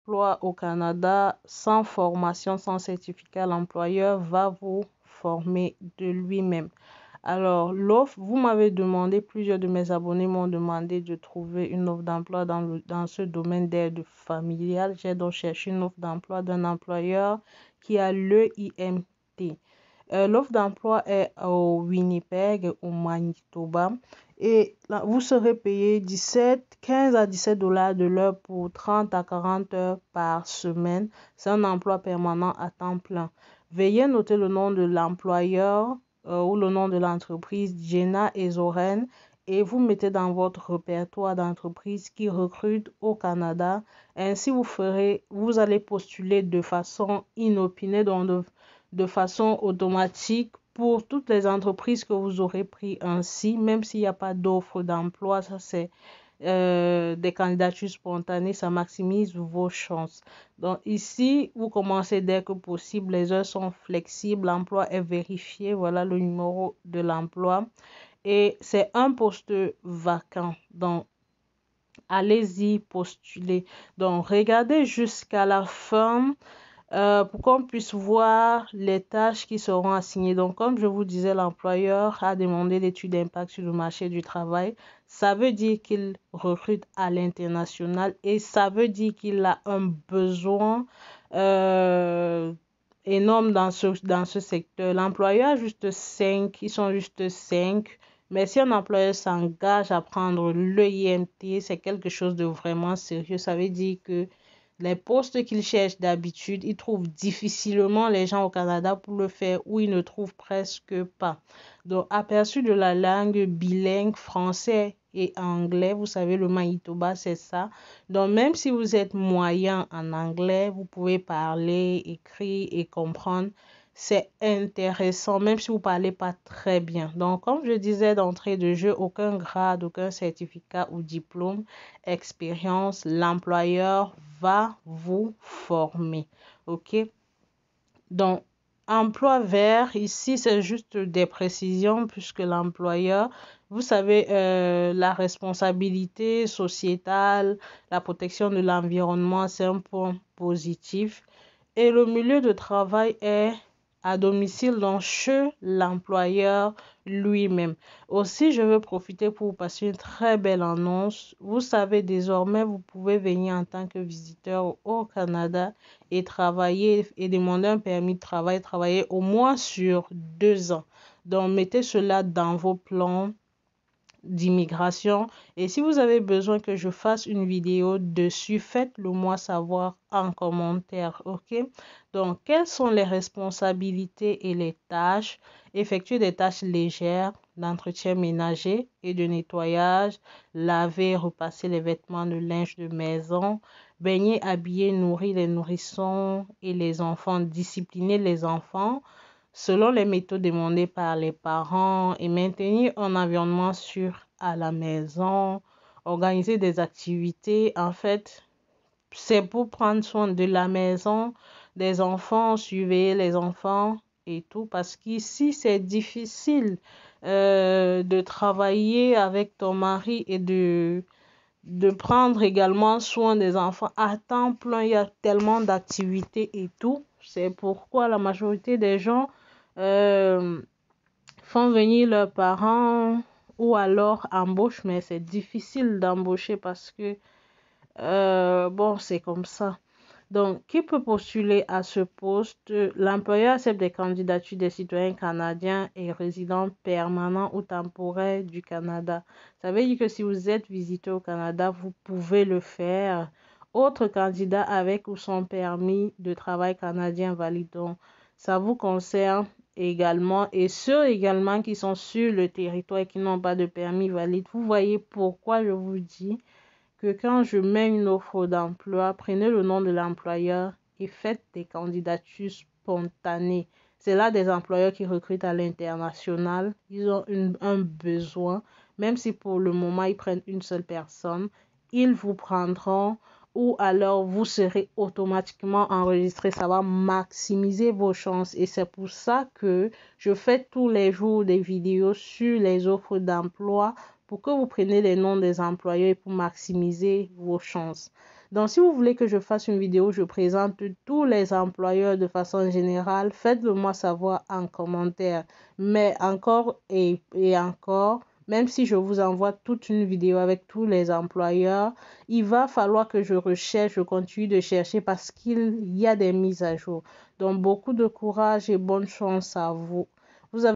d'emploi au Canada sans formation, sans certificat. L'employeur va vous former de lui-même. Alors, l'offre, vous m'avez demandé, plusieurs de mes abonnés m'ont demandé de trouver une offre d'emploi dans ce domaine d'aide familiale. J'ai donc cherché une offre d'emploi d'un employeur qui a l'EIMT. L'offre d'emploi est au Winnipeg, au Manitoba. Et là, vous serez payé 15 à 17 dollars de l'heure pour 30 à 40 heures par semaine. C'est un emploi permanent à temps plein. Veuillez noter le nom de l'employeur ou le nom de l'entreprise, Jenna et Zoren, et vous mettez dans votre répertoire d'entreprises qui recrutent au Canada. Ainsi, vous allez postuler de façon inopinée, donc de façon automatique pour toutes les entreprises que vous aurez pris ainsi, même s'il n'y a pas d'offre d'emploi. Ça, c'est des candidatures spontanées, ça maximise vos chances. Donc ici, vous commencez dès que possible, les heures sont flexibles, l'emploi est vérifié, voilà le numéro de l'emploi et c'est un poste vacant. Donc allez-y postuler. Donc regardez jusqu'à la fin pour qu'on puisse voir les tâches qui seront assignées. Donc, comme je vous disais, l'employeur a demandé l'étude d'impact sur le marché du travail. Ça veut dire qu'il recrute à l'international et ça veut dire qu'il a un besoin énorme dans ce secteur. L'employeur a juste 5, ils sont juste 5. Mais si un employeur s'engage à prendre l'EIMT, c'est quelque chose de vraiment sérieux. Ça veut dire que les postes qu'ils cherchent d'habitude, ils trouvent difficilement les gens au Canada pour le faire ou ils ne trouvent presque pas. Donc, aperçu de la langue bilingue français et anglais, vous savez, le Manitoba, c'est ça. Donc, même si vous êtes moyen en anglais, vous pouvez parler, écrire et comprendre. C'est intéressant, même si vous ne parlez pas très bien. Donc, comme je disais d'entrée de jeu, aucun grade, aucun certificat ou diplôme, expérience, l'employeur va vous former. OK? Donc, emploi vert, ici, c'est juste des précisions puisque l'employeur, vous savez, la responsabilité sociétale, la protection de l'environnement, c'est un point positif. Et le milieu de travail est à domicile, donc chez l'employeur lui-même. Aussi, je veux profiter pour vous passer une très belle annonce. Vous savez, désormais, vous pouvez venir en tant que visiteur au Canada et travailler et demander un permis de travailler au moins sur 2 ans. Donc, mettez cela dans vos plans d'immigration. Et si vous avez besoin que je fasse une vidéo dessus, faites-le moi savoir en commentaire, ok? Donc, quelles sont les responsabilités et les tâches? Effectuer des tâches légères d'entretien ménager et de nettoyage, laver, repasser les vêtements de linge de maison, baigner, habiller, nourrir les nourrissons et les enfants, discipliner les enfants, selon les méthodes demandées par les parents et maintenir un environnement sûr à la maison, organiser des activités. En fait, c'est pour prendre soin de la maison, des enfants, surveiller les enfants et tout. Parce qu'ici, c'est difficile de travailler avec ton mari et de prendre également soin des enfants à temps plein. Il y a tellement d'activités et tout. C'est pourquoi la majorité des gens font venir leurs parents ou alors embauchent, mais c'est difficile d'embaucher parce que, bon, c'est comme ça. Donc, qui peut postuler à ce poste? L'employeur accepte des candidatures des citoyens canadiens et résidents permanents ou temporaires du Canada. Ça veut dire que si vous êtes visiteur au Canada, vous pouvez le faire. Autres candidats avec ou sans permis de travail canadien valide. Donc, ça vous concerne également et ceux également qui sont sur le territoire et qui n'ont pas de permis valide. Vous voyez pourquoi je vous dis que quand je mets une offre d'emploi, prenez le nom de l'employeur et faites des candidatures spontanées. C'est là des employeurs qui recrutent à l'international. Ils ont un besoin, même si pour le moment ils prennent une seule personne, ils vous prendront ou alors vous serez automatiquement enregistré. Ça va maximiser vos chances et c'est pour ça que je fais tous les jours des vidéos sur les offres d'emploi pour que vous preniez les noms des employeurs et pour maximiser vos chances. Donc, si vous voulez que je fasse une vidéo où je présente tous les employeurs de façon générale, faites-le moi savoir en commentaire. Mais encore et encore, même si je vous envoie toute une vidéo avec tous les employeurs, il va falloir que je recherche, je continue de chercher parce qu'il y a des mises à jour. Donc, beaucoup de courage et bonne chance à vous. Vous avez